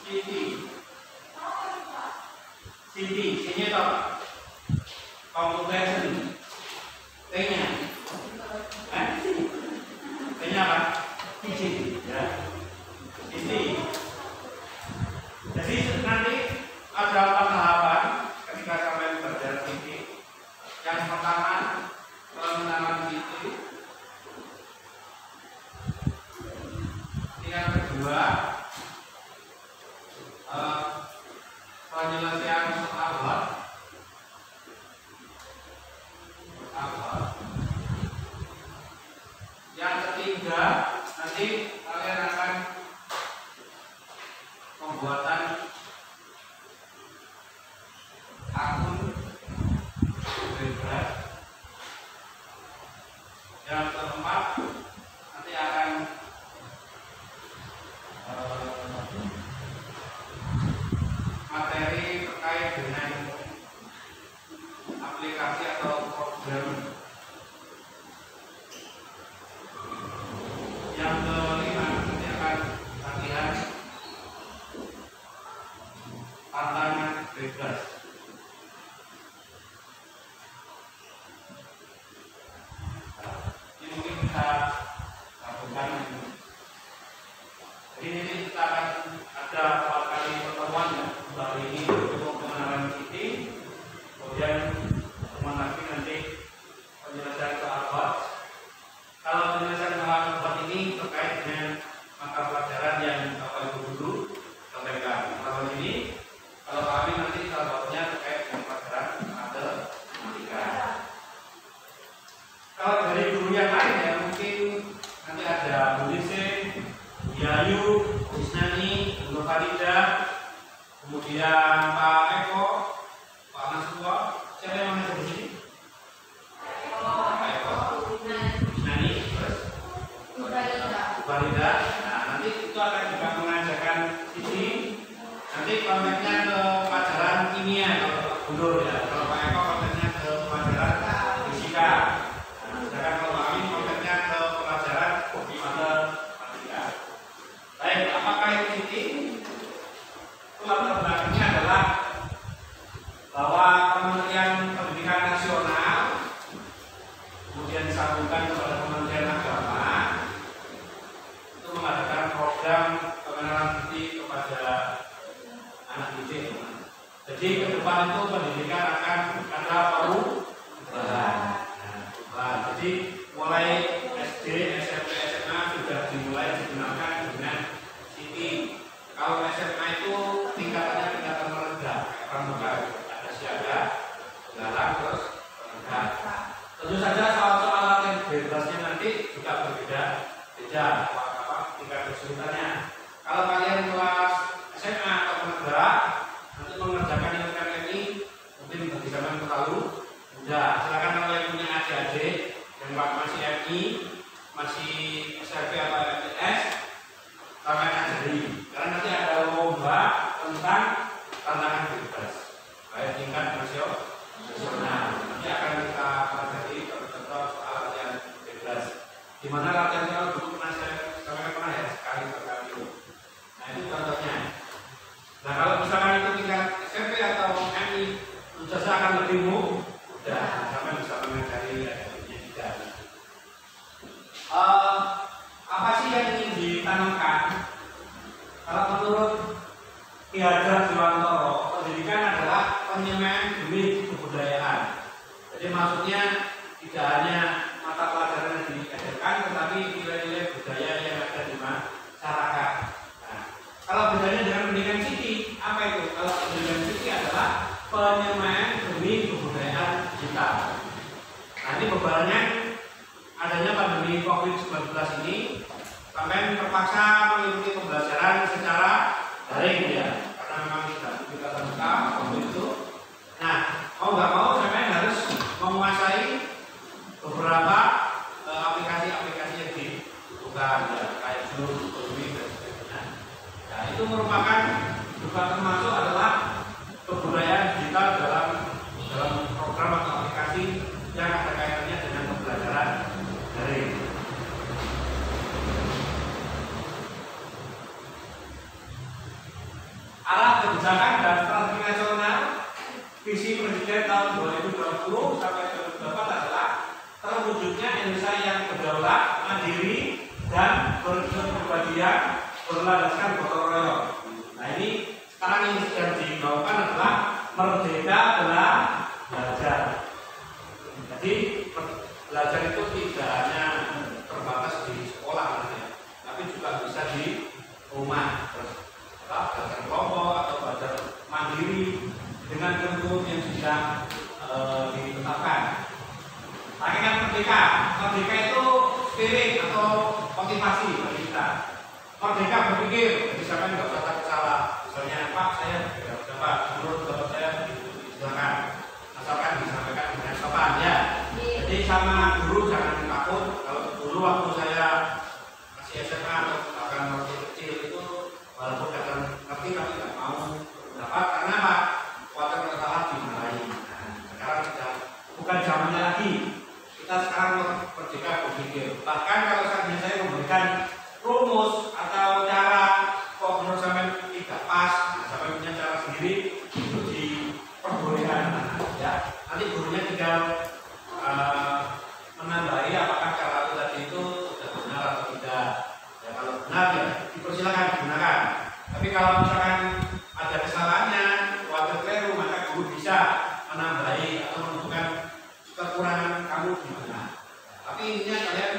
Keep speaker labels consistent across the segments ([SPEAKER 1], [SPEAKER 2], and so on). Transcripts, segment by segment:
[SPEAKER 1] City. City, C-nya itu apa? Computation. T-nya? T-nya apa? City. Ya. City. Jadi nanti ada 4 tahapan ketika sampai belajar City. Yang pertama, pengenalan City. Yang kedua, penyelesaian abad. Yang ketiga, nanti kalian akan pembuatan akun bebas. Yang keempat, nanti akan materi terkait dengan aplikasi atau program. Yang kelima, nanti akan latihan tantangan bebas. Ini mungkin bisa lakukan. Jadi ini kita akan ada 4 kali pertemuan ya. Hari ini untuk pengenalan City, kemudian pertemuan lagi nanti penyelesaian abad. Kalau penyelesaian abad ini terkait dengan mata pelajaran yang Bapak Ibu guru sampaikan. Kalau ini, kalau kami nanti sahabatnya terkait dengan pelajaran matematika. Kalau dari guru yang lain ya mungkin nanti ada Bu Lise, Bu Yayu, Bu Isnani, Bu Farida, kemudian Pak Eko, Pak Nasrullah. Siapa yang mana di sini? Pak Eko, Isnani, terus Bu Farida. Nah, nanti itu akan juga mengajarkan sini. Nanti konteksnya ke pelajaran kimia kalau Pak Guru ya. Kalau Pak Eko konteksnya ke pelajaran fisika. Nah, sedangkan kalau kami konteksnya ke pelajaran matematika. Baik, apakah itu sini? Latar belakangnya adalah bahwa Kementerian Pendidikan Nasional kemudian disambungkan kepada Kementerian Agama itu mengadakan program pengenalan City kepada anak didik. Jadi ke depan itu pendidikan akan ada perubahan. Jadi mulai SD, SMP, SMA sudah dimulai digunakan dengan City. Kalau SMA itu tingkatannya tingkatan merendah, pramuka, ada siaga, garang, terus rendah. Tentu saja soal-soal latihan bebasnya nanti juga berbeda, tingkat kesulitannya. Kalau kalian kelas SMA atau menengah, nanti mengerjakan yang ini mungkin bagi zaman terlalu mudah. Silakan kalau yang punya adik-adik yang masih MI, masih SMP atau MTS, sampai ajari. Karena nanti ada lomba tentang tantangan bebas, baik tingkat nasional. Nanti akan kita pelajari contoh soal latihan bebas. Di mana latihan kalau dulu pernah pernah ya sekali. Nah itu contohnya. Nah kalau misalkan itu tingkat SMP atau MI, tentu saja akan lebih mudah sampai bisa mengajari adiknya tidak. Apa sih yang ingin ditanamkan? Kalau menurut Ki Hajar Dewantoro, pendidikan adalah penyemaian demi kebudayaan. Jadi maksudnya tidak hanya mata pelajaran yang diajarkan, tetapi nilai-nilai budaya yang ada di masyarakat. Nah, kalau bedanya dengan pendidikan City, apa itu? Kalau pendidikan City adalah penyemaian demi kebudayaan kita. Nah, ini bebannya adanya pandemi COVID-19 ini sampai terpaksa mengikuti pembelajaran secara daring ya, karena memang tidak kita terbuka waktu itu. Nah, mau nggak mau sampai harus menguasai beberapa aplikasi-aplikasi yang dibutuhkan ya, kayak Zoom, Google dan sebagainya. Nah, itu merupakan juga termasuk adalah kebudayaan digital dalam program atau aplikasi yang ada kaitannya dengan pembelajaran daring. kebijakan dan strategi nasional visi pendidikan tahun 2020 sampai 2024 adalah terwujudnya Indonesia yang berdaulat, mandiri, dan berkepribadian berlandaskan gotong royong. Nah ini sekarang yang sedang digaungkan adalah merdeka belajar. Jadi belajar itu tidak hanya terbatas di sekolah, tapi juga bisa di rumah, belajar kelompok atau belajar mandiri dengan kurikulum yang sudah ditetapkan. Hakikat merdeka, merdeka itu spirit atau motivasi bagi kita. Merdeka berpikir, jadi siapa yang nggak usah takut salah. Misalnya Pak, saya dapat menurut bapak saya silakan, asalkan disampaikan dengan sopan ya. Jadi sama guru jangan takut. Kalau dulu waktu saya masih SMA atau bahkan waktu kecil itu walaupun kadang ngerti tapi nggak mau dapat karena apa? Khawatir kalau salah dimarahi. Nah, sekarang sudah bukan zamannya lagi. Kita sekarang merdeka berpikir. Bahkan kalau saya memberikan rumus atau cara kok menurut saya tidak pas, sampai punya cara sendiri itu diperbolehkan. Ya, nanti gurunya tinggal menambahi apakah cara itu tadi itu sudah benar atau tidak. Ya kalau benar ya dipersilakan digunakan. Tapi kalau misalkan ada kesalahannya, khawatir keliru, maka guru bisa menambahi atau menentukan kekurangan kamu di mana. Tapi intinya kalian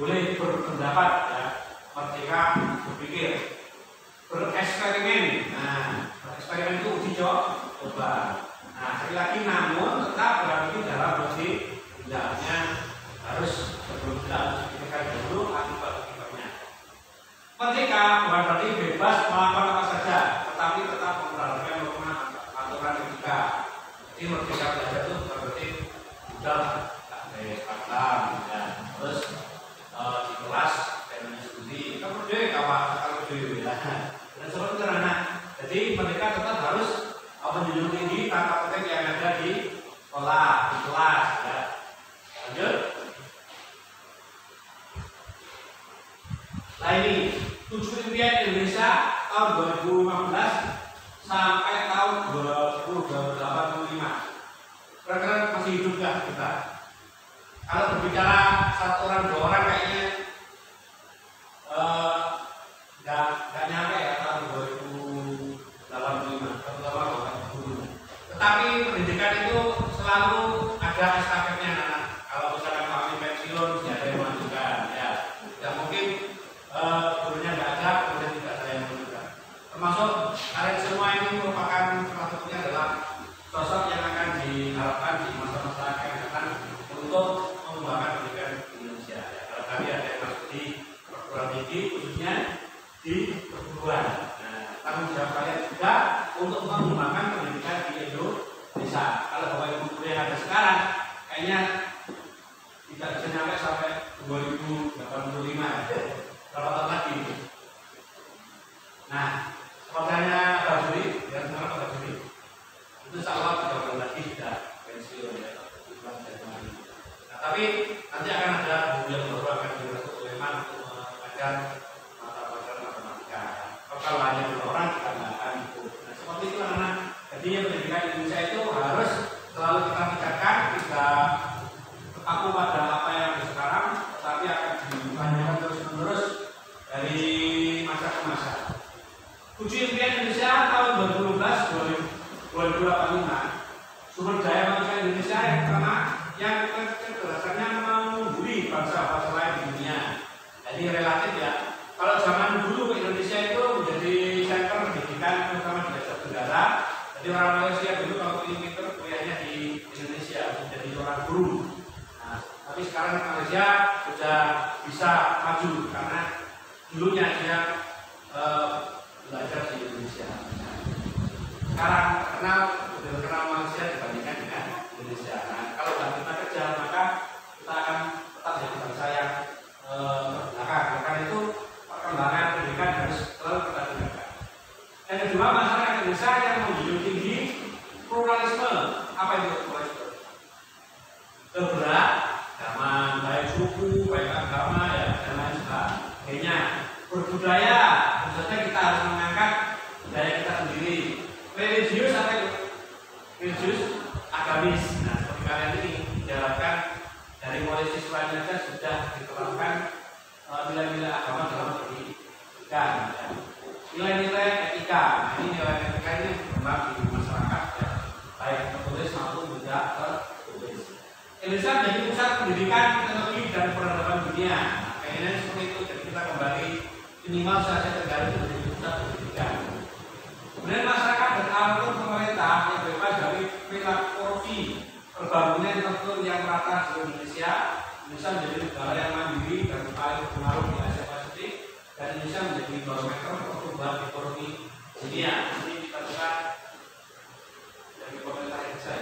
[SPEAKER 1] boleh berpendapat ya, merdeka berpikir, bereksperimen. Nah, bereksperimen itu uji coba. Nah, sekali lagi namun tetap berarti dalam posisi tidaknya harus berusaha dipikirkan dulu akibat-akibatnya. Merdeka bukan berarti bebas melakukan apa saja, tetapi tetap memperhatikan norma aturan etika. Jadi merdeka belajar itu bukan berarti udah kayak Islam, ya. Terus di kelas temanya studi, kan merdeka pak, kalau di ya. Dan seperti itu anak. Jadi merdeka tetap harus menjunjung tinggi tata tertib yang ada di sekolah, di kelas. Ya. Lanjut. Nah ini 7 impian Indonesia tahun 2015 sampai tahun 2085. Kira-kira masih hidup nggak kita? Kalau berbicara 1 orang 2 orang kayaknya nggak nyampe ya tahun 2085, terutama bukan guru. Tetapi pendidikan itu selalu ada estafetnya anak. Kalau misalkan kami pensiun, tidak ada yang mengajukan, ya. Ya mungkin gurunya nggak ada, kemudian tidak ada yang mengajukan. Termasuk kalian semua ini merupakan salah satunya adalah sosok yang akan diharapkan di masa-masa akan datang untuk mengembangkan pendidikan di Indonesia. Ya, kalau kami ada yang masuk di perguruan tinggi, khususnya di perguruan. Nah, tanggung jawab kalian juga untuk mengembangkan pendidikan di Indonesia. Kalau bapak ibu guru yang ada sekarang, kayaknya tidak bisa nyampe sampai 2085. Berapa tahun lagi? Nah, pertanyaannya Pak Juri, ya sekarang Pak Juri. Itu salah 3 bulan lagi sudah pensiun ya. Nah, tapi nanti akan ada guru yang baru akan dimasuk Sulaiman untuk mengajar mata pelajaran matematika. Kalau hanya 2 orang kita nggak akan ikut. Nah, seperti itu anak-anak. Jadi pendidikan Indonesia itu harus selalu kita tingkatkan, tidak terpaku pada apa yang ada sekarang, tetapi akan ditanyakan terus-menerus dari masa ke masa. 7 impian Indonesia tahun 2012-2085. Sumber daya manusia Indonesia yang pertama, yang kecerdasannya mengungguli bangsa-bangsa lain di dunia. Jadi relatif ya. Kalau zaman dulu Indonesia itu menjadi center pendidikan terutama di Asia Tenggara. Jadi orang Malaysia dulu kalau ingin pintar kuliahnya di Indonesia menjadi seorang guru. Nah, tapi sekarang Malaysia sudah bisa maju karena dulunya dia belajar di Indonesia. Sekarang terkenal Malaysia dibandingkan dengan Indonesia. Nah, kalau kita kerja maka kita akan tetap jadi bangsa yang terbelakang. Karena itu perkembangan pendidikan harus selalu kita tingkatkan. Yang kedua, masyarakat Indonesia yang menjunjung tinggi pluralisme. Apa itu pluralisme? Keberagaman, baik suku, baik agama, ya, dan lain sebagainya. Berbudaya, tentu saja kita harus mengangkat budaya kita sendiri. Religius apa itu? Religius agamis. Nah, seperti kalian ini diharapkan dari mulai siswanya saja sudah diterapkan nilai-nilai agama dalam pendidikan. Ya. Nilai-nilai etika. Nah, ini nilai etika ini berkembang di masyarakat ya, baik tertulis maupun tidak tertulis. Indonesia menjadi pusat pendidikan, teknologi dan peradaban dunia. Nah, kayaknya seperti itu. Jadi kita kembali minimal Asia Tenggara itu menjadi pusat pendidikan. Kemudian masyarakat dan alur pemerintah yang bebas dari perilaku korupsi, terbangunnya infrastruktur yang merata di Indonesia. Indonesia menjadi negara yang mandiri dan paling berpengaruh di Asia Pasifik, dan Indonesia menjadi barometer pertumbuhan ekonomi dunia. Ini kita lihat dari pemerintah Indonesia.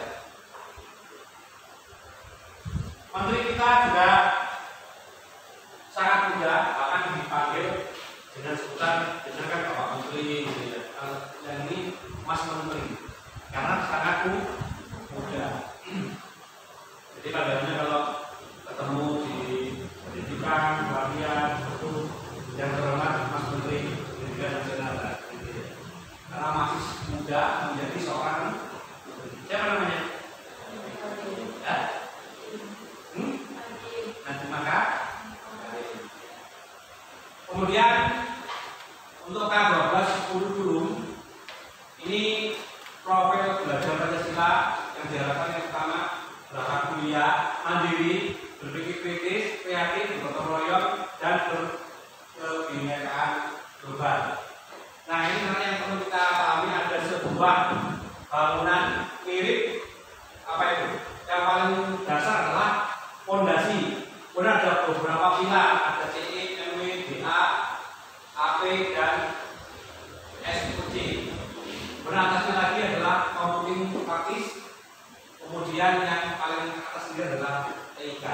[SPEAKER 1] Menteri kita juga sangat muda, bahkan dipanggil dengan sebutan kan Bapak Menteri, yang ini Mas Menteri, karena sangat muda. Jadi kabarnya kalau ketemu di pendidikan, pelatihan, itu yang terhormat Mas Menteri Pendidikan Nasional, karena masih muda menjadi seorang siapa namanya? Nanti maka. Kemudian untuk K12 10 dulu, ini profil belajar Pancasila yang diharapkan yang pertama berangkat kuliah, mandiri, berpikir kritis, kreatif, bergotong royong, dan berkebinekaan global. Nah, ini sebenarnya yang perlu kita pahami, ada sebuah bangunan mirip apa itu? Yang paling dasar adalah fondasi. Kemudian ada beberapa pilar, ada CE, MW, DA, AP, dan SUC. Kemudian atasnya lagi adalah computing practice. Kemudian yang paling atas ini adalah TIK.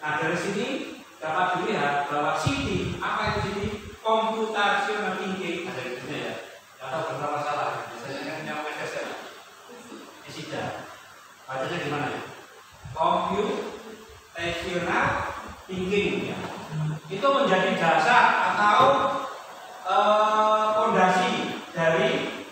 [SPEAKER 1] Nah, dari sini dapat dilihat bahwa CD, apa itu CD? Computational thinking, ada di sini ya. Atau beberapa salah, biasanya kan yang MSS di SIDA. Bacanya di mana ya? Computational thinking ya. Itu menjadi dasar atau fondasi dari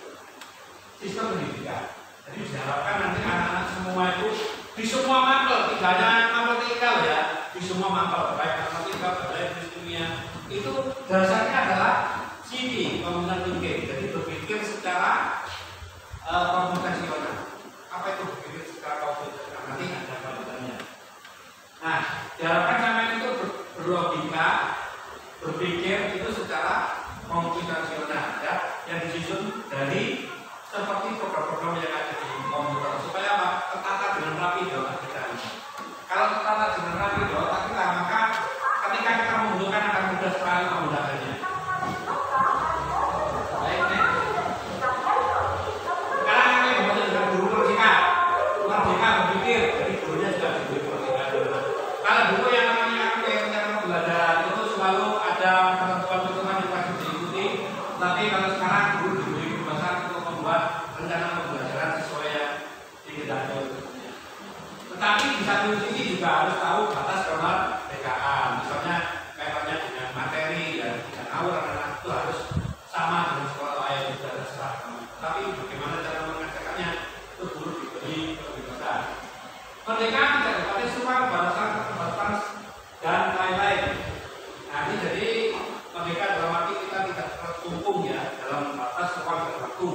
[SPEAKER 1] sistem pendidikan. Jadi diharapkan nanti anak-anak semua itu di semua mapel, tidak hanya mapel TIK ya, di semua mapel, baik matematika, baik kimia, itu dasarnya adalah CD, computer thinking. Jadi berpikir secara komputasional. Apa itu berpikir secara komputasional? Nanti ada pelajarannya. Nah, diharapkan sampai itu berlogika, berpikir itu secara komputasional ya, yang disusun dari seperti program-program yang ada di komputer, supaya apa? Tertata dengan rapi dalam otak kita. Kalau tertata dengan rapi dalam otak kita, maka ketika kita membutuhkan akan mudah sekali menggunakannya. Baik, nih. Sekarang ini membaca dengan guru merdeka berpikir, jadi gurunya juga diberi merdeka. Kalau dulu yang namanya cara belajar itu selalu ada ketentuan-ketentuan yang wajib diikuti, tapi kalau sekarang guru diberi kebebasan untuk membuat rencana pembelajaran sesuai yang dikehendaki. Tetapi di satu sisi juga harus tahu batas kemerdekaan. Misalnya kaitannya dengan materi dan tidak ngawur anak-anak itu harus sama dengan sekolah lain, juga ada seragam. Tapi bagaimana cara mengerjakannya itu guru diberi kebebasan. Merdeka tidak dapat disuruh batasan dan lain-lain. Nah, ini jadi merdeka dalam arti kita tidak terkungkung ya dalam batas ruang dan waktu.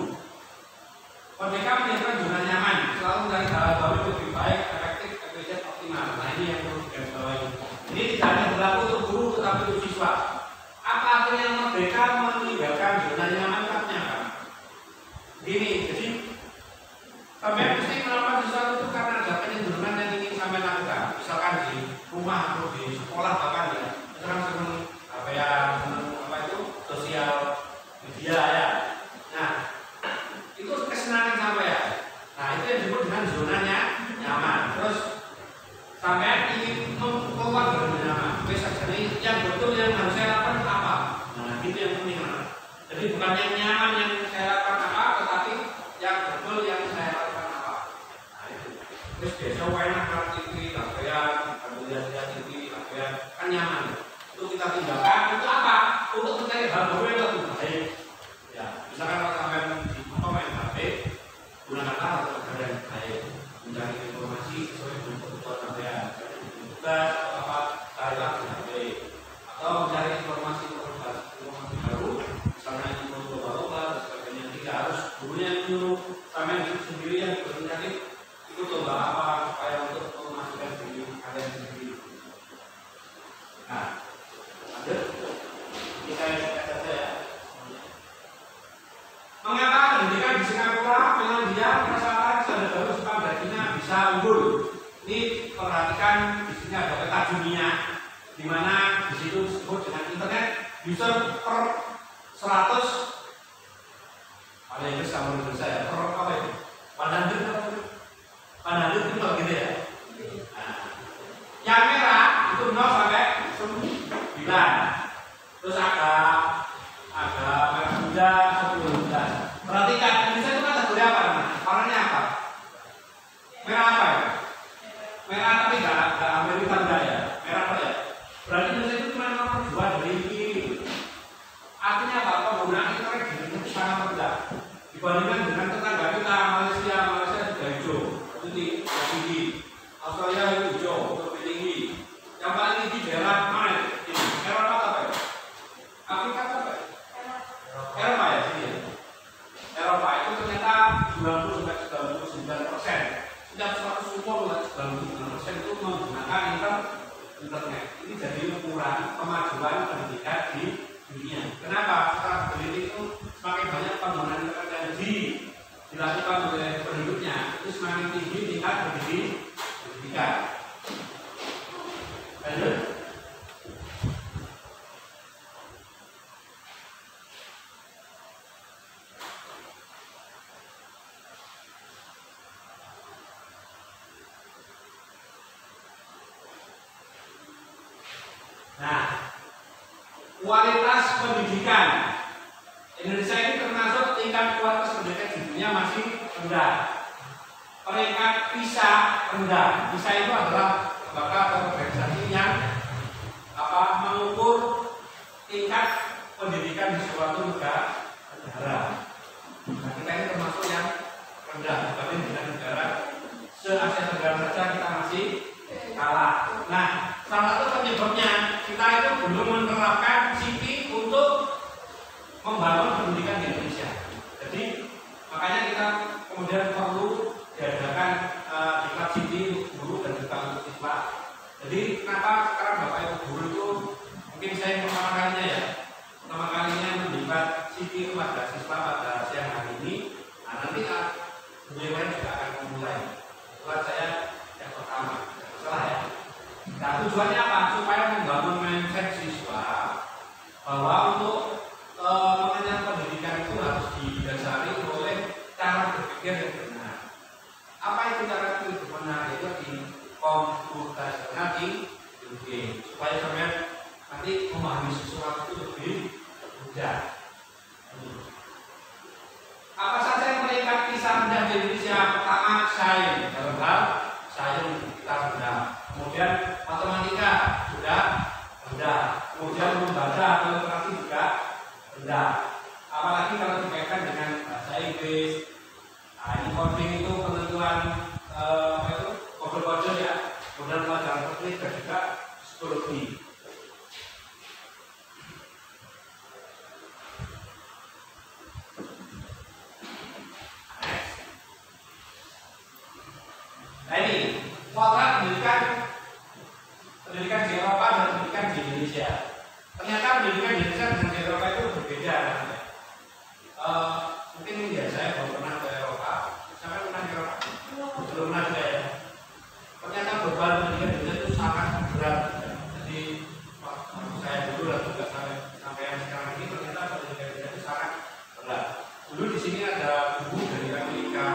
[SPEAKER 1] Merdeka menyediakan zona nyaman, selalu mencari hal baru lebih baik, efektif, efisien, optimal. Nah, ini yang perlu digarisbawahi. Ini tidak hanya berlaku untuk guru, tetapi untuk siswa. Apa artinya merdeka meninggalkan zona nyaman? Kan? Ini jadi sampai mesti melakukan sesuatu itu karena ada kecenderungan yang ingin sampai lakukan. Misalkan di rumah atau di sekolah bahkan ya, sekarang senang apa ya, senang apa itu sosial media ya. Nah, itu kesenangan sampai ya. Nah, itu yang disebut dengan zonanya nyaman. Terus sampai ingin keluar dari zona nyaman. Jadi yang betul yang harus saya lakukan apa? Nah, itu yang penting. Jadi bukan yang nyaman yang saya lakukan apa, tetapi yang betul yang saya lakukan apa. Nah, itu. Terus biasa enak kalau TV, latihan, lihat TV, latihan, kan nyaman. Itu kita tinggalkan. Untuk apa? Untuk mencari hal baru yang lebih baik. Ya, misalkan kalau sampai di main HP, gurunya nyuruh sampai sendiri yang berinisiatif itu coba apa supaya untuk memasukkan diri kalian sendiri. Nah, lanjut kita lihat saja ya. Mengapa pendidikan di Singapura memang dia merasakan standar standarnya bisa unggul? Ini perhatikan di sini ada peta dunia, di mana di situ disebut dengan internet user per 100. Ada Inggris sama Indonesia ya, per apa itu? 100 itu gitu ya. Nah, yang merah itu 0 sampai 9. Terus agak merah muda 10. Perhatikan Indonesia itu kategori apa? Warnanya apa? Merah apa ya? Merah tapi nggak Amerika enggak ya? Merah apa ya? Berarti Indonesia itu cuma nomor 2 dari kiri. Artinya apa? Penggunaan internet di Indonesia itu sangat rendah dibandingkan dengan tetangga kita Malaysia juga hijau, itu tinggi. Australia itu hijau, lebih tinggi. Yang paling tinggi daerah mana? Ini Eropa apa ya? Afrika apa ya? Eropa ya sini ya. Eropa itu ternyata 90-99%. Setiap 100 umur 99% itu menggunakan internet. Ini jadi ukuran kemajuan pendidikan di dunia. Kenapa? Setelah pendidik itu semakin banyak penggunaan internet yang dilakukan oleh penduduknya, itu semakin tinggi tingkat pendidikan. Lanjut. Nah, kualitas pendidikan Indonesia ini termasuk tingkat kualitas pendidikan di dunia masih rendah. Peringkat PISA rendah. PISA itu adalah lembaga organisasi yang mengukur tingkat pendidikan di suatu negara. Nah, kita ini termasuk yang rendah dibanding dengan negara se-Asia Tenggara saja kita masih kalah. Nah, salah satu penyebabnya kita itu belum menerapkan CITI untuk membangun pendidikan di Indonesia. Jadi makanya kita kemudian perlu diadakan diklat CITI untuk guru dan juga untuk siswa. Jadi kenapa sekarang Bapak Ibu guru itu mungkin saya pertama kalinya mendiklat CITI pada siswa pada siang hari ini. Nah, nanti beliau lain juga akan memulai. Diklat saya yang pertama, salah ya. Nah, tujuannya apa? Supaya membangun mindset siswa bahwa untuk mengenyam pendidikan itu harus didasari oleh cara berpikir yang benar. Apa itu cara berpikir benar? Itu di komputasi thinking, supaya sampai nanti memahami sesuatu itu lebih mudah. Apa saja yang meningkat kisah rendah di Indonesia? Pertama, sains, dalam hal sains kita rendah. Kemudian matematika sudah rendah. Kemudian membaca atau literasi juga rendah. Apalagi kalau dikaitkan dengan bahasa Inggris. Nah, ini coding itu penentuan kode-kode ya. Kemudian pelajaran teknik dan juga psikologi. Nah, ini potret pendidikan di Eropa dan pendidikan di Indonesia. Ternyata pendidikan di Indonesia dengan di Eropa itu berbeda. Mungkin ya saya belum pernah ke Eropa. Sampai pernah ke Eropa? Belum pernah juga ya. Ternyata beban pendidikan di Indonesia itu sangat berat. Jadi waktu saya dulu dan juga sampai yang sekarang ini ternyata pendidikan di Indonesia itu sangat berat. Dulu di sini ada guru dari Amerika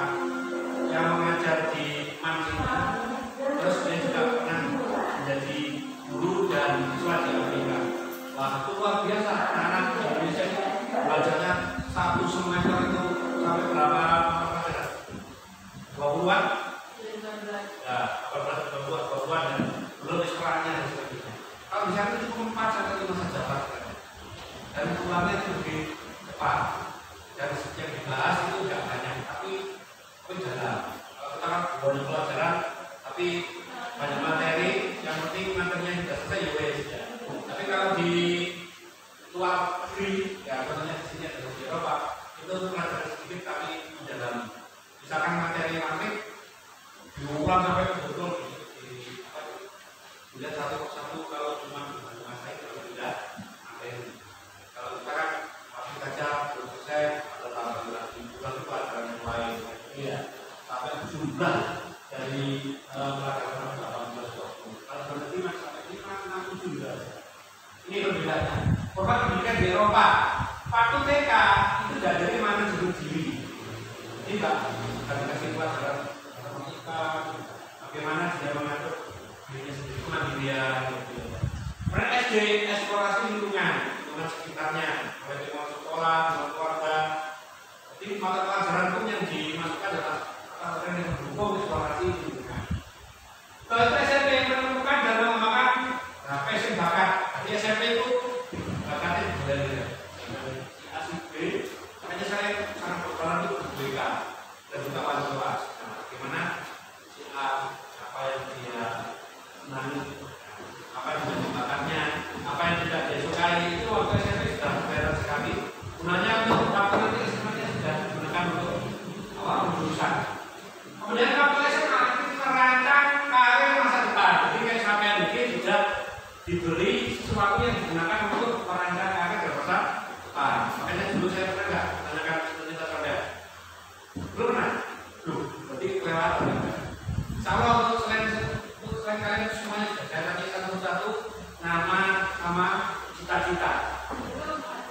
[SPEAKER 1] yang mengajar di Manchester. Terus dia juga pernah menjadi guru dan siswa di Amerika. Wah, itu luar biasa. Anak-anak di Indonesia itu belajarnya 1 semester itu sampai berapa? 20-an? Ya, 20-an dan belum di sekolahnya dan sebagainya. Kalau di sana itu cuma 4 sampai 5 saja pelajarannya. Dan pulangnya itu lebih cepat. Dan yang dibahas itu tidak banyak, tapi dalam. Kalau kita kan misalkan materi matrik diulang sampai betul dilihat satu persatu. Kalau cuma menguasai, kalau tidak materi. Kalau kita kan masih saja belum selesai atau tambah lagi bulan itu pelajaran yang lain. Iya, sampai jumlah dari pelajaran 18-20. Kalau berarti sampai 5-6-7 juga. Ini perbedaannya. Format pendidikan di Eropa, waktu TK itu diajari manajemen diri. Jadi Pak, kita dikasih pelajaran matematika, bagaimana dia mengatur dirinya sendiri, kemandirian. Kemudian SD, eksplorasi lingkungan sekitarnya, mulai dari sekolah, keluarga. Jadi mata pelajaran pun yang dimasukkan adalah pelajaran yang mendukung eksplorasi lingkungan. Kalau itu SMP yang menemukan dan mengembangkan passion bakat. Jadi SMP itu bakatnya dari si A si B, makanya saya sangat berperan untuk BK dan juga wali kelas. Bagaimana si A, apa yang dia senangi, apa yang menjadi bakatnya, apa yang tidak dia sukai, itu waktu SMP sudah berat sekali. Gunanya untuk waktu nanti semuanya sudah digunakan untuk jurusan. Kemudian waktu SMA itu merancang karir masa depan. Jadi kayak sampai ini sudah diberi sesuatu yang digunakan untuk merancang karir dan masa depan. Makanya dulu saya pernah nggak menanyakan cerita saya. Belum pernah? Belum. Berarti kelewatan. Insya untuk selain kalian semuanya sudah saya tanya satu-satu nama sama cita-cita.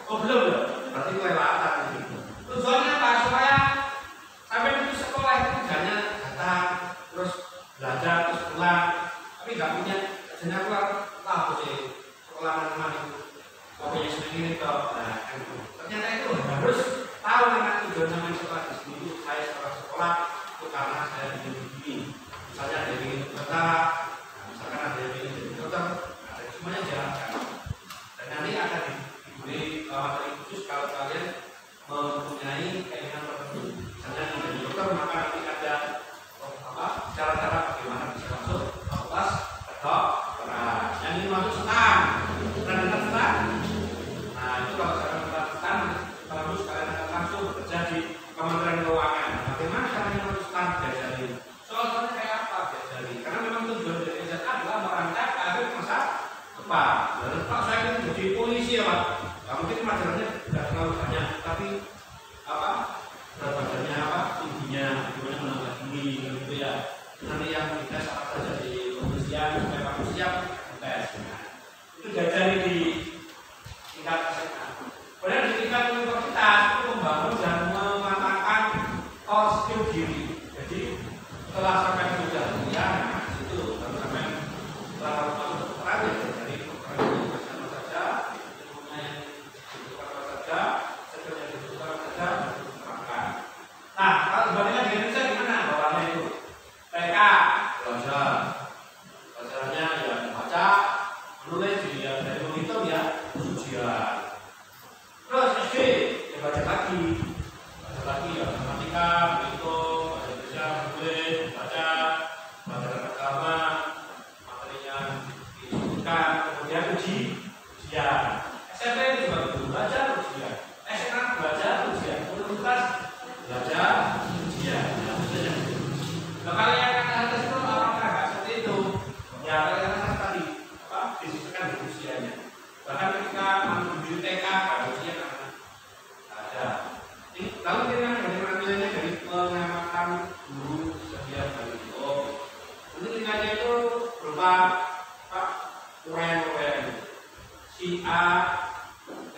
[SPEAKER 1] Oh belum ya? Berarti kelewatan. Tujuannya apa? Supaya sampai itu sekolah itu kerjanya datang, terus belajar, terus pulang, tapi nggak punya kerjanya keluar. Tahu sih sekolah mana-mana itu pokoknya seneng ini toh. Nah, ternyata itu harus tahu anak tujuan sama sekolah di sini itu saya sekolah itu karena saya begini. Misalnya ada yang ingin tentara, misalkan ada yang ingin jadi dokter, ada semuanya jalankan. Dan nanti akan diberi materi khusus kalau kalian mempunyai keinginan tertentu. Misalnya ingin jadi dokter, maka nanti ada cara-cara bagaimana bisa masuk fakultas kedokteran. Yang ini masuk STAN, pernah dengar STAN? Nah itu kalau kalian dengar STAN, bagus kalian akan langsung bekerja di Kementerian Keuangan. Bagaimana caranya masuk STAN diajari? Soalnya kayak apa diajari? Karena memang tujuan dari SMA adalah merancang karir masa depan. Dan Pak saya ingin jadi polisi ya Pak. Nah, mungkin pelajarannya tidak terlalu banyak, tapi berat badannya tingginya, gimana menambah tinggi gitu ya. Nanti yang dites apa saja di kepolisian supaya kamu siap tes. Itu diajari di tingkat SMA. Kemudian di tingkat universitas itu membangun dan mematangkan core skill diri. Jadi setelah sampai sudah kuliah, itu baru sampai setelah masuk kedokteran ya dari kedokteran sama saja, ilmunya yang kedokteran saja, skill yang kedokteran saja diterapkan. Nah, kalau dibandingkan di Indonesia gimana bawahnya itu? TK belajar, pelajarannya ya baca, menulis ya dari menghitung ya ujian. Terus SD ya baca lagi ya matematika, menghitung, baca Indonesia, menulis, baca pelajaran agama, materinya disebutkan, kemudian ujian. SMP itu juga begitu, belajar ujian. SMA belajar ujian, universitas belajar ujian. Nah, kalau yang atas itu apakah nggak seperti itu? Ya, kalau yang atas tadi disisihkan di usianya. Bahkan ketika menuju TK pada usia karena ada. Lalu kita bagaimana nilainya dari pengamatan guru setiap hari itu? Nanti nilainya itu berupa uraian-uraian. Si A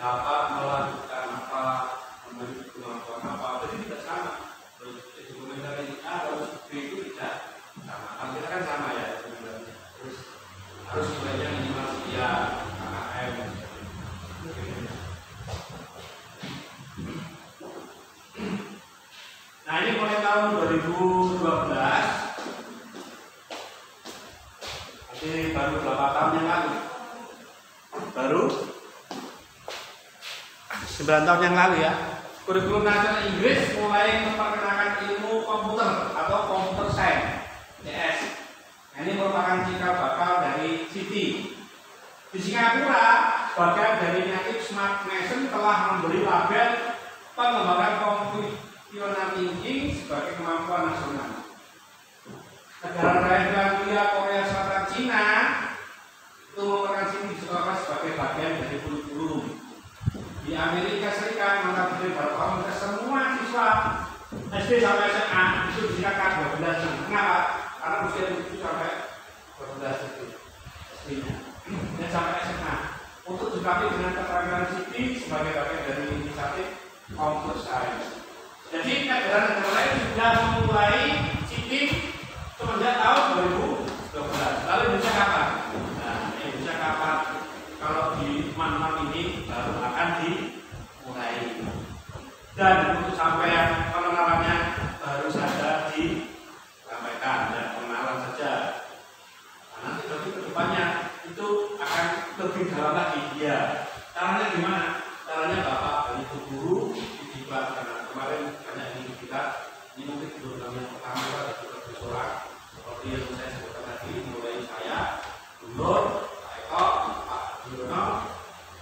[SPEAKER 1] dapat melakukan apa, memiliki kemampuan apa, jadi tidak sama. Terus komentar ini A atau B itu tidak sama. Kalau kita kan sama ya sebenarnya. Terus harus nilainya minimal sekian, KKM. Nah ini mulai tahun 2012, nanti baru 8 tahun yang lalu, baru 9 tahun yang lalu ya. Kurikulum nasional Inggris mulai memperkenalkan ilmu komputer atau computer science (CS). Nah, ini merupakan cikal bakal dari Citi. Di Singapura, bagian dari Native Smart Nation telah memberi label pengembangan Fiona thinking sebagai kemampuan nasional. Negara Finlandia, Korea Selatan, Cina itu memerankan sini sekolah sebagai bagian dari kurikulum. Di Amerika Serikat mengatur bahwa semua siswa SD sampai SMA itu disiapkan 12. Kenapa? Karena usia 7 sampai 12 itu SD-nya dan sampai SMA untuk dilengkapi dengan keterampilan sipil sebagai bagian dari inisiatif Computer Science. Jadi negara-negara lain sudah memulai sipil semenjak tahun 2012. Lalu Indonesia kapan? Nah, Indonesia kapan? Kalau di Man-Man ini baru akan dimulai. Dan untuk sampai pengenalannya baru saja disampaikan dan pengenalan saja. Nah, nanti ke depannya itu akan lebih dalam lagi. Ya, caranya gimana? Caranya Bapak dan Ibu guru dibuat karena kemarin banyak ini kita ini mungkin program yang pertama ada juga bersorak seperti yang saya sebutkan tadi, mulai saya, Dulur, Pak Eko, Pak Yurono,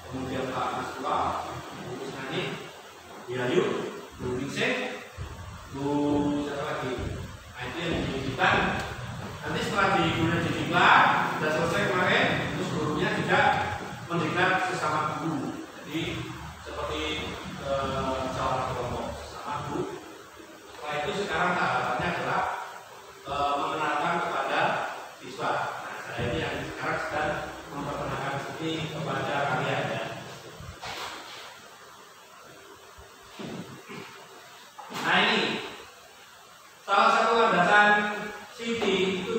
[SPEAKER 1] kemudian Pak Masua, Bu Kusnani, Yayu, Bu Ningsih, Bu siapa lagi? Nah, itu yang dididikan. Nanti setelah digunakan didiklat, sudah selesai kemarin, terus gurunya juga mendiklat sesama guru. Jadi seperti seorang kelompok sesama guru. Setelah itu sekarang tahapannya adalah mengenalkan kepada siswa. Nah, saya ini yang sekarang sedang memperkenalkan ini kepada kalian ya. Nah ini salah satu landasan CD itu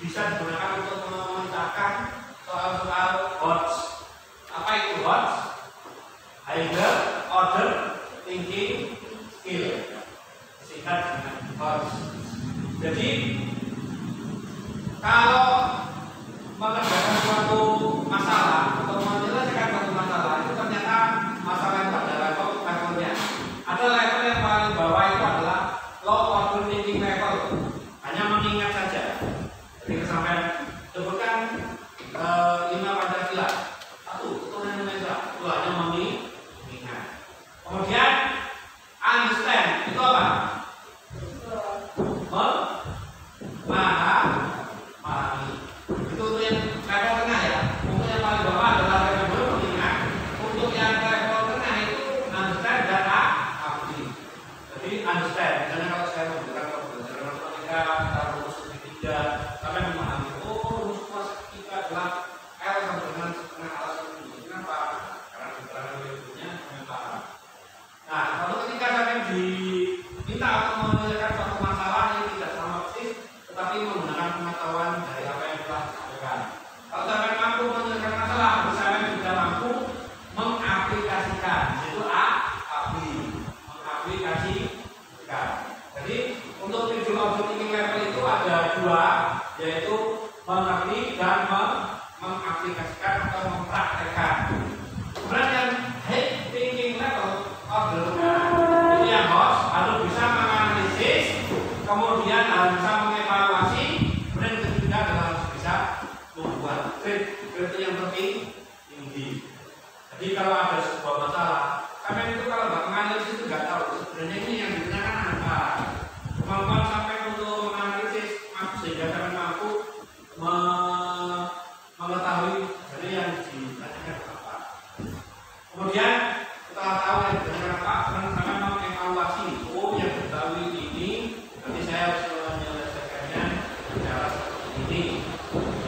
[SPEAKER 1] bisa digunakan untuk memecahkan soal-soal HOTS. Apa itu HOTS? Higher Order Thinking Skill. Singkat dengan HOTS. Jadi kalau mengerjakan suatu masalah atau menyelesaikan suatu masalah itu ternyata masalah itu ada levelnya. Ada level yang paling bawah itu adalah low order thinking level. Hanya mengingat saja. Jadi kesampaian sebutkan 5 Pancasila. 1. Ketuhanan Indonesia. 2. Hanya mengingat. Kemudian understand itu apa? Memahami. Itu yang level tengah ya. Untuk yang paling bawah adalah level mengingat. Untuk yang level tengah itu understand dan aktif. Jadi understand. Misalnya kalau saya menggunakan pembelajaran matematika, kita rumus segitiga, sampai memahami. Oh, rumus matematika adalah L sama dengan setengah alasan ini. Kenapa? Karena keterangan berikutnya kami paham. Nah, kalau ketika kami diminta untuk menyelesaikan suatu masalah yang tidak sama persis, tetapi menggunakan pengetahuan dari apa yang telah disampaikan. Kalau sampai mampu menyelesaikan masalah, saya juga mampu mengaplikasikan. Itu mengaplikasikan. Jadi untuk tujuan order thinking level itu ada 2, yaitu mengerti dan mengaplikasikan atau mempraktekkan. Kemudian yang high thinking level order itu yang harus bisa menganalisis, kemudian harus bisa mengevaluasi, kemudian ketiga adalah harus bisa membuat kritik yang tinggi. Jadi kalau ada sebuah masalah, kalian itu kalau nggak menganalisis itu nggak tahu sebenarnya ini yang digunakan apa. Kemampuan sampai untuk menganalisis sehingga kalian mampu mengetahui dari yang ditanyakan apa. Kemudian setelah tahu yang ditanyakan apa, kalian mengevaluasi. Oh, yang diketahui ini, nanti saya harus menyelesaikannya cara seperti ini.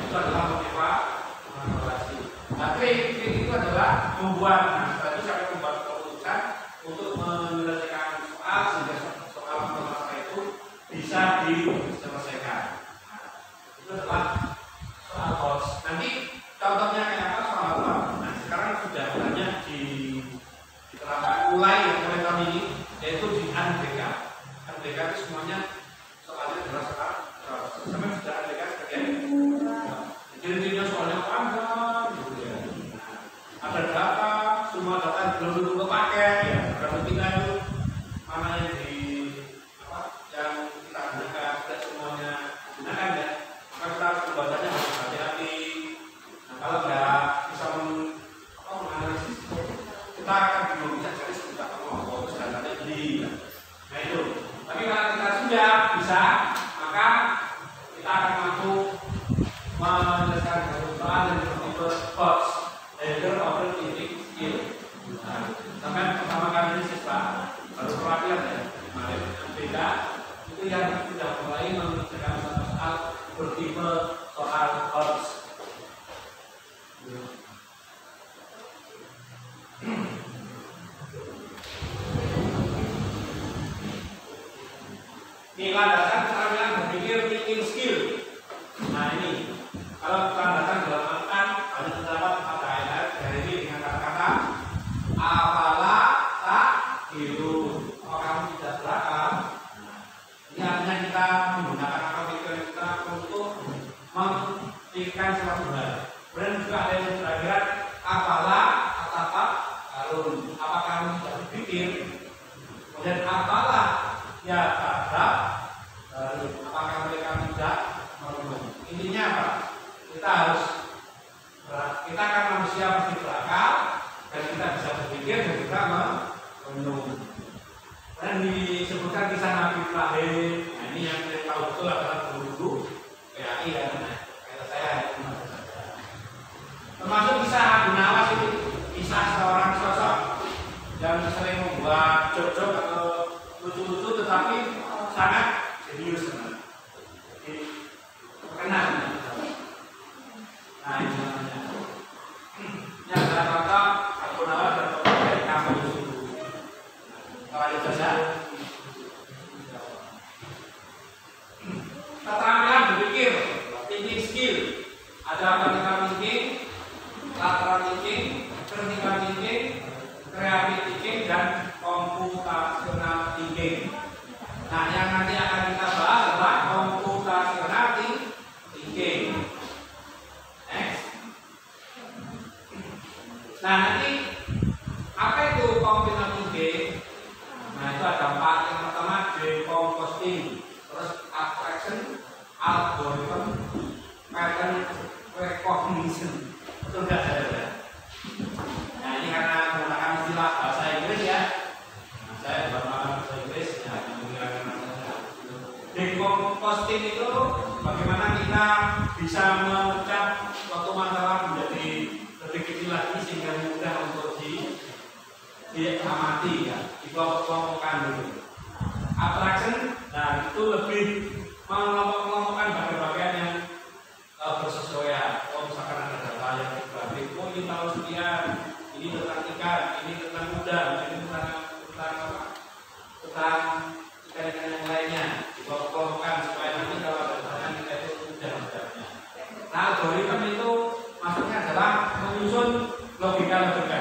[SPEAKER 1] Itu adalah mengevaluasi. Tapi itu adalah membuat. Nah, setelah itu saya membuat keputusan untuk menyelesaikan soal sehingga soal masalah itu bisa diselesaikan. Nah, itu adalah soal HOTS. Nanti contohnya kayak apa soal apa? Nah, sekarang sudah banyak diterapkan mulai tahun ini, yaitu di UNBK. UNBK itu semuanya soalnya adalah soal sampai sudah UNBK sebagian. Jadi soalnya panjang, gitu ya. Ada data, semua data belum tentu kepake ya. Berarti kita itu mana yang yang kita gunakan tidak semuanya gunakan ya. Maka kita harus membacanya harus hati-hati. Nah, kalau nggak bisa menganalisis, kita akan bingung bisa jadi sebentar kalau mau datanya beli. Nah itu. sudah bisa, maka kita akan mampu menyelesaikan satu soal yang bertipe COTS, Leader Open Teaching Skill. Sampai pertama kali ini siswa baru pelatihan ya, kemarin beda itu yang sudah mulai mengerjakan satu soal bertipe soal COTS. Ini landasan keterampilan berpikir thinking skill. Nah ini kalau landasan dalam angka ada terdapat pada ayat dari ini dengan kata-kata apala tak hiru. Kalau kamu tidak berakal, ini artinya kita menggunakan akal pikiran kita untuk memikirkan suatu hal. Kemudian juga ada yang terakhir apala atapak karun. Apa kamu tidak berpikir? Kemudian apala ya terhadap apakah mereka tidak merenung. Intinya apa? Kita akan manusia pasti berakal dan kita bisa berpikir dan juga merenung. Dan disebutkan kisah Nabi Ibrahim. Nah, ini yang kita tahu betul adalah guru-guru PAI ya. Kata saya termasuk kisah Abu Nawas ini, kisah seorang sosok yang sering membuat joke-joke atau lucu-lucu tetapi sangat serius terkenal. Nah ini namanya. Ini adalah contoh Abu Nawas dan dari kampung Yusuf. Kalau ada jasa keterampilan berpikir, thinking skill, ada critical thinking, lateral thinking, critical thinking, creative thinking, dan computational thinking. Nah, yang nanti akan kita bahas adalah computational thinking. Next. Nah, nanti apa itu computational thinking? Nah, itu ada 4. Yang pertama decomposing, terus abstraction, algorithm, pattern recognition. Itu enggak ada. Nah, ini karena menggunakan istilah bahasa Inggris ya. Nah, saya baru bahasa Inggris ya, decomposing itu bagaimana kita bisa memecah suatu masalah menjadi lebih kecil lagi sehingga mudah untuk diamati ya, dikelompokkan dulu. Abstraction, nah itu lebih mengelompokkan bagian-bagian yang bersesuaian. Oh misalkan ada data yang dibalik, oh ini tahu sekian, ini tentang ikan, ini tentang udang, ini tentang ikan yang lainnya. Dikelompokkan supaya nanti kalau ada pertanyaan kita itu mudah menjawabnya. Nah algoritma itu maksudnya adalah menyusun logika-logika.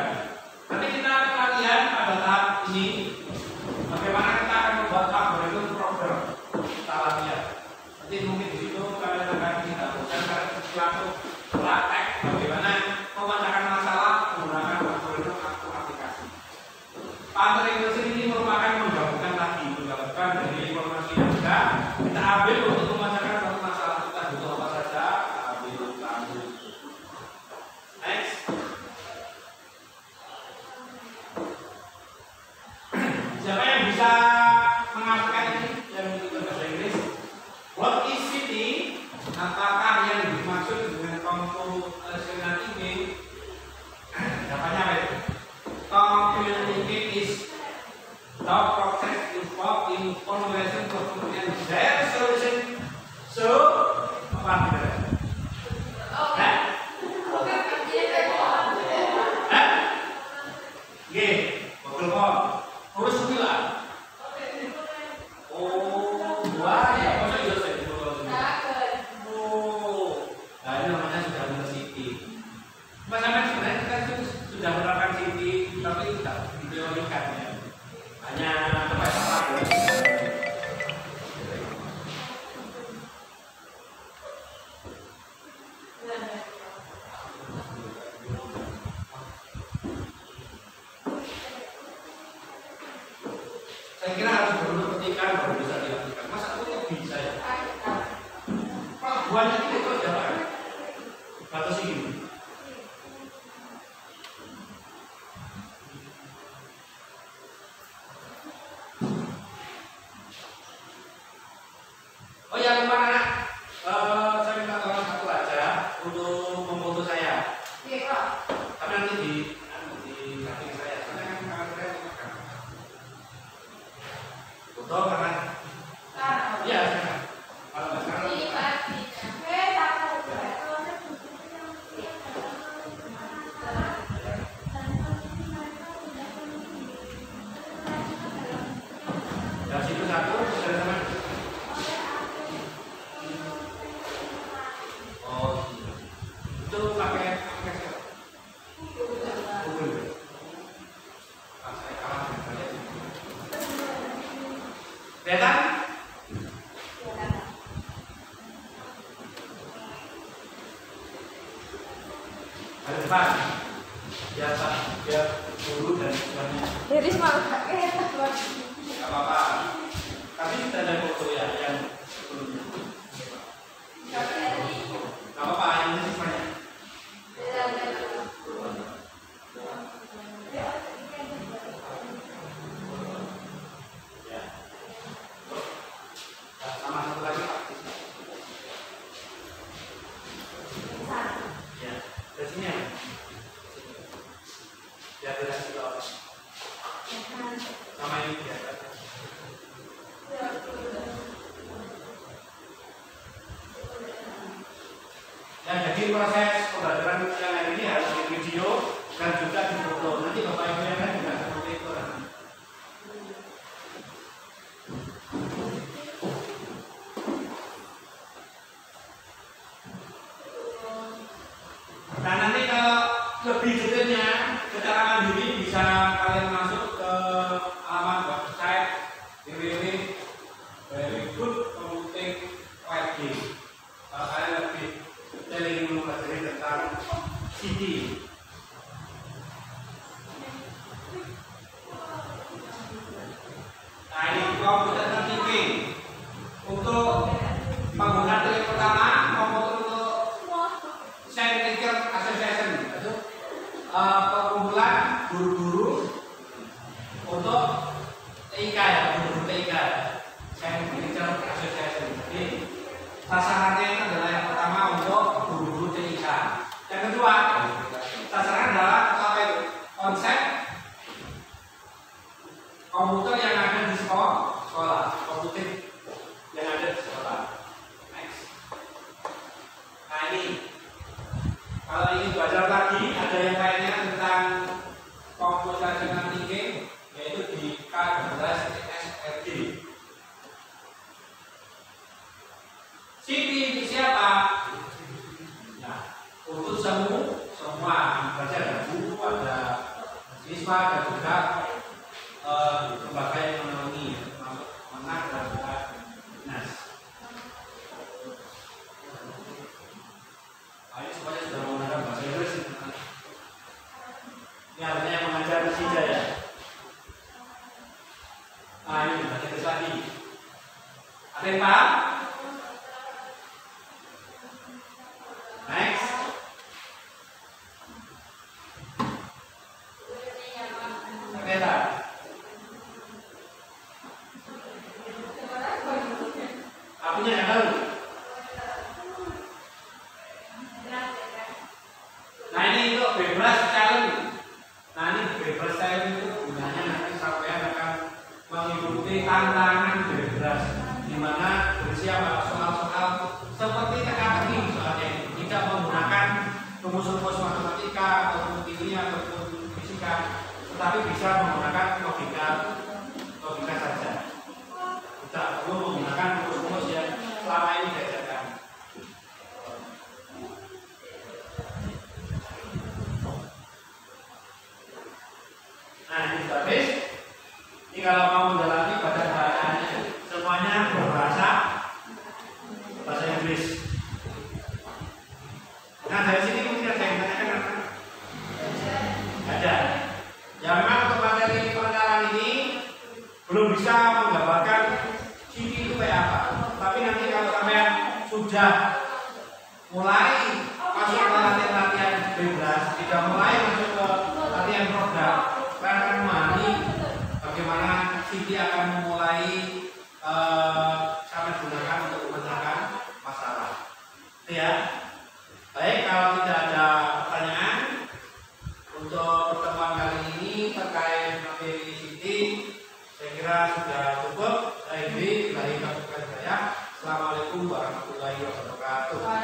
[SPEAKER 1] Nanti kita akan lihat pada tahap ini bagaimana kita akan membuat algoritma program. Kita latihan. Nanti mungkin di situ kalian akan kita langsung praktek bagaimana memecahkan masalah menggunakan algoritma atau aplikasi. Pattern recognition ini merupakan menggabungkan dari informasi yang sudah kita ambil untuk memecahkan suatu masalah. Kita butuh apa saja, ambil lalu. Next. Siapa yang bisa mengartikan ini yang bahasa Inggris? What is city? Apakah yang dimaksud dengan computational thinking? Jawabannya apa itu? Computational thinking is the process involved in formulation, problem, and their solution. So, apa artinya? Terus bilang, oh, wah ya, masa iya saya di bawah sini. Oh, nah ini namanya sudah meneliti. Sampai sebenarnya kita sudah menerapkan CT, tapi tidak diteorikan ya. Hanya tempat-tempat. Saya kira harus berulang petikan baru bisa dilakukan. Masa itu kok bisa ya? Buahnya itu adalah batas ini. yang mana saya minta tolong satu aja untuk memfoto saya.
[SPEAKER 2] Iya, Pak.
[SPEAKER 1] Tapi nanti di samping saya. Soalnya kan kamera saya pegang. Foto karena iya sekarang. Kalau nggak sekarang. Dari situ satu, dari sana. Oh, itu pakai siapa? Google. Ah, saya kalah dengan kalian. Kelihatan? Ada depan. Biar dulu dan sebagainya.
[SPEAKER 2] Iris malah kayak
[SPEAKER 1] Gak apa-apa. Tapi kita ada foto ya yang sebelumnya. Gak apa-apa, yang ini banyak. Ya. Nah, sama satu lagi Pak. Ya, dari sini ya. Ya, dari sini loh. Sama ini ya. Ya, jadi proses pembelajaran yang lain ini harus di video dan juga di foto. Nanti Bapak Ibu yang lain juga seperti itu. Nah, nanti kalau lebih detailnya secara mandiri bisa kalian masuk ke alamat website www.verygoodcomputing.org. Kalau kalian lebih detail ingin mempelajari tentang CD. Nah, ini komputer thinking. Untuk penggunaan yang pertama, komputer untuk Scientific Association, itu perkumpulan guru-guru untuk TIK ya, guru-guru TIK, Scientific Association. Jadi sasarannya itu adalah yang pertama untuk guru-guru TIK. Yang kedua, sasaran adalah apa itu? Konsep komputer yang ada di sekolah, komputer yang ada di sekolah. Next. Nah ini. Kalau ingin belajar lagi, ada yang lainnya tentang computational thinking, yaitu di K12SRD. CD itu siapa? Nah, untuk semua baca ada buku, ada siswa, dan juga lembaga yang menaungi, termasuk Menak dan juga Nas. Ini semuanya sudah menggunakan bahasa Inggris. Ini artinya yang mengajar Persija ya. Nah ini bahasa Inggris lagi. Ada yang paham? Next. Ternyata. Apinya yang baru. Nah ini untuk bebas challenge. Nah ini bebas challenge itu gunanya nanti sampai akan mengikuti tantangan bebas, di mana berisi soal-soal seperti teka-teki misalnya, tidak menggunakan rumus-rumus matematika ataupun kimia ataupun fisika, tetapi bisa menggunakan logika saja. Tidak perlu menggunakan rumus-rumus yang selama ini diajarkan. Nah ini sudah habis. Ini kalau mau menjalani pada bahannya semuanya berbahasa Inggris. Nah dari sini mungkin ada yang tanyakan apa? Ada. Ya memang untuk materi pengenalan ini belum bisa menggambarkan CD itu kayak apa. Tapi nanti kalau sampai sudah mulai masuk ke latihan-latihan bebas, tidak mulai masuk ke latihan program, saya akan memahami bagaimana CD akan memulai sampai gunakan untuk memecahkan masalah. Ya, baik, kalau tidak ada pertanyaan untuk pertemuan kali ini terkait materi Siti, saya kira sudah cukup. Saya Assalamualaikum warahmatullahi wabarakatuh.